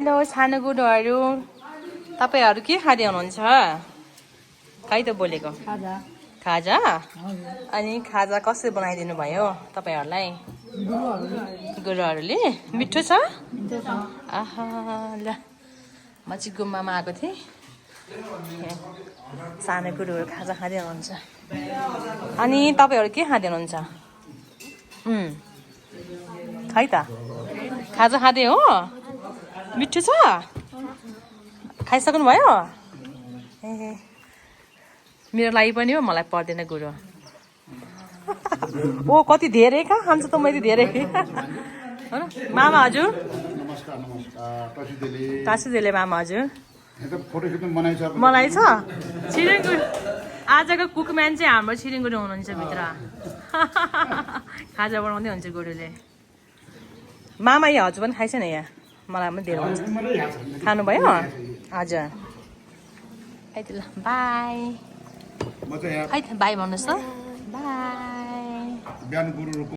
Hello सानो गुरुहरू, तपाईँहरू के खाँदै हुनुहुन्छ? खै त बोलेको खाजा। अनि खाजा कसरी बनाइदिनु भयो तपाईँहरूलाई गुरुहरूले? मिठो छ? आहा ल, म चाहिँ गुम्बामा आएको थिएँ। सानो गुरुहरू खाजा खाँदै हुनुहुन्छ। अनि तपाईँहरू के खाँदै हुनुहुन्छ? खै त खाजा खाँदै हो? मिठो छ? खाइसक्नु भयो? ए मेरो लागि पनि हो, मलाई पर्दैन गुरु। ओ कति धेरै कहाँ खान्छ त मैले धेरै। मामा हजुर? नमस्कार टाँसिदेले मामा हजुर। फोटो खिच्नु मलाई छ छिरिङगुडी। आजको कुकम्यान चाहिँ हाम्रो छिरिङगुडी हुनुहुन्छ भित्र। खाजा बनाउँदै हुन्छ गुरुले। मामा यहाँ हजुर पनि खाइछ नि यहाँ, मलाई पनि धेरै हुन्छ। खानुभयो? हजुर। है त ल, बाई। है त बाई भन्नुहोस् त। बाई। बिहान गुरु